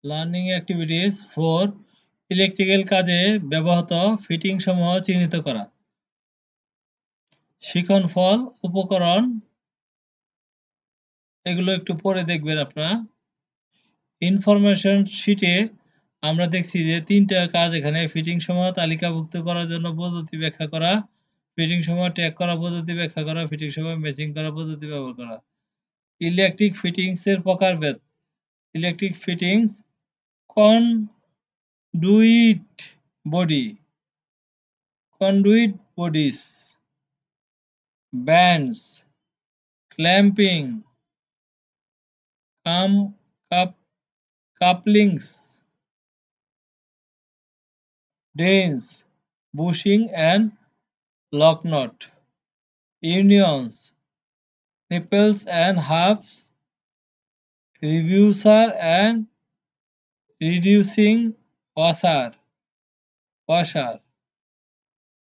Learning activities 4 electrical কাজে ব্যবহৃত fitting সমূহ চিহ্নিত করা। শিখন ফল, উপকরণ এগুলো একটু পরে দেখবেন আপনারা। ইনফরমেশন শিটে আমরা দেখছি যে 3টা কাজ এখানে ফিটিং সমূহ তালিকাভুক্ত করার জন্য পদ্ধতি ব্যাখ্যা করা, ফিটিং সমূহ ট্যাগ করা পদ্ধতি ব্যাখ্যা করা, ফিটিং সমূহ ম্যাচিং করা পদ্ধতি ব্যবহার করা। ইলেকট্রিক ফিটিংস এর প্রকারভেদ। Electric fittings conduit body, conduit bodies, bands, clamping, cup, couplings, danes, bushing and lock knot, unions, nipples and hubs, reducer and reducing washer,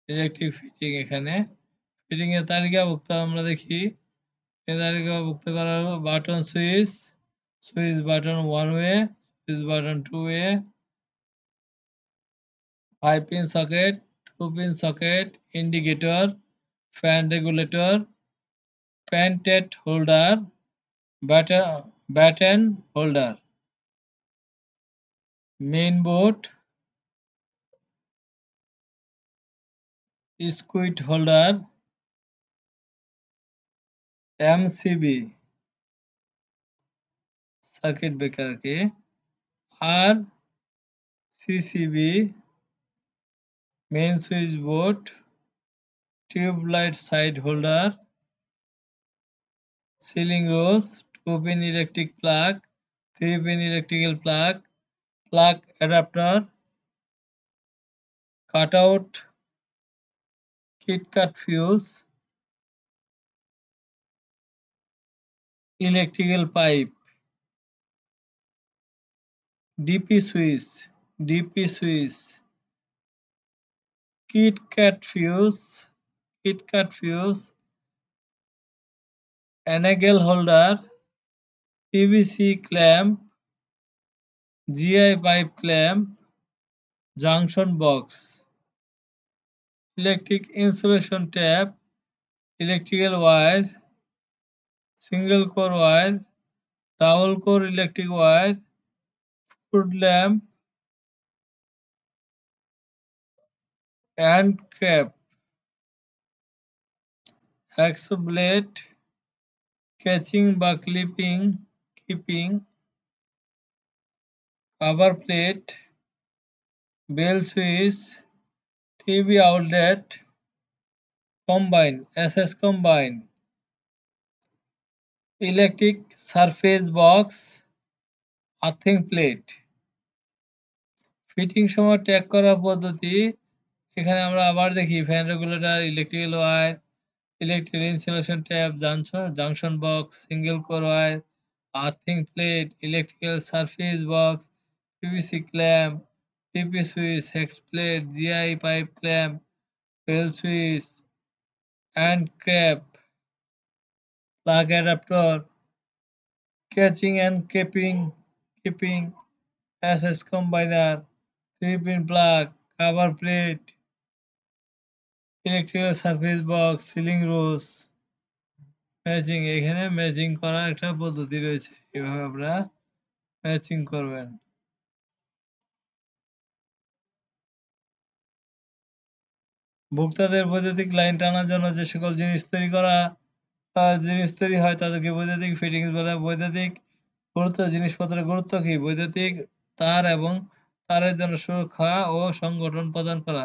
electric fitting. এখানে ফিটিং এর তালিকাভুক্ত আমরা দেখি, তালিকাভুক্ত করার button switch, switch button 1 way, switch button 2 way, 5-pin socket, 2-pin socket, indicator, fan regulator, patented holder, batten holder, main board, squid holder, MCB circuit breaker के, RCCB main switch board, tube light side holder, ceiling rose, 2-pin electric plug, 3-pin electrical plug, plug adapter, cutout, KitKat fuse, electrical pipe, DP switch, KitKat fuse, angle holder, PVC clamp, GI pipe clamp, junction box, electric insulation tap, electrical wire, single core wire, double core electric wire, foot lamp, and cap, hacksaw blade, catching বা keeping, cover plate, bell switch, TV outlet, combine, SS combine, electric surface box, earthing plate। Fitting সময় tag করার পদ্ধতি। এখানে আমরা আবার দেখি fan regulator, electrical wire, electrical insulation tap, junction box, single core wire, earthing plate, electrical surface box, PVC clamp, TP switch, hex plate, GI pipe clamp, bell switch, and cap, plug adapter, catching and keeping, SS combiner, 3-pin plug, cover plate, electrical surface box, ceiling rose, matching. এখানে matching করার একটা পদ্ধতি রয়েছে, এভাবে আপনারা matching করবেন। ভোক্তাদের বৈদ্যুতিক লাইন টানার জন্য যে সকল জিনিস তৈরি হয় তাদেরকে বৈদ্যুতিক ফিটিংস বলে। বৈদ্যুতিক জিনিসপত্রের গুরুত্ব কি? বৈদ্যুতিক তার এবং তারের জন্য সুরক্ষা ও সংগঠন প্রদান করা।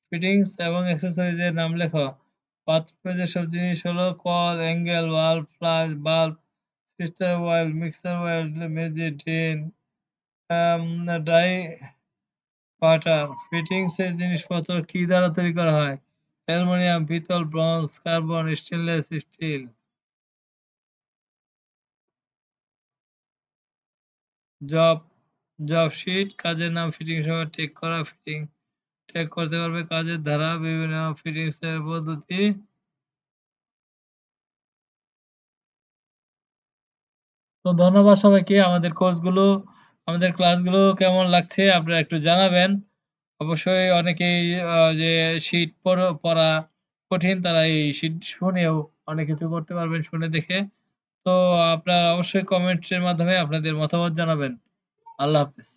ফিটিংস এবং অ্যাক্সেসরিজের নাম লেখো। বাথরুমে যেসব জিনিস হলো কল, অ্যাঙ্গেল, বাল্ব, ফ্লাশ বাল্ব, সিস্টার ওয়াইল, মিক্সার ওয়াইল, মেজে, ড্রেন, ডাই বাটার। ফিটিংস এর জিনিসপত্র কি দ্বারা তৈরি করা হয়? অ্যালুমিনিয়াম, পিতল, bronze, carbon, stainless steel. Job sheet, কাজের নাম, ফিটিং সময় টেক করা, ফিটিং টেক করতে পারবে, কাজের ধারা, বিভিন্ন ফিটিংস এর পদ্ধতি। তো ধন্যবাদ সবাইকে। আমাদের কোর্সগুলো আমাদের ক্লাসগুলো কেমন লাগছে আপনারা একটু জানাবেন। অবশ্যই অনেকেই যে শীট পড়া কঠিন তারা এই শীট শুনেও অনেক কিছু করতে পারবেন শুনে দেখে। তো আপনারা অবশ্যই কমেন্টসের মাধ্যমে আপনাদের মতামত জানাবেন। আল্লাহ হাফেজ।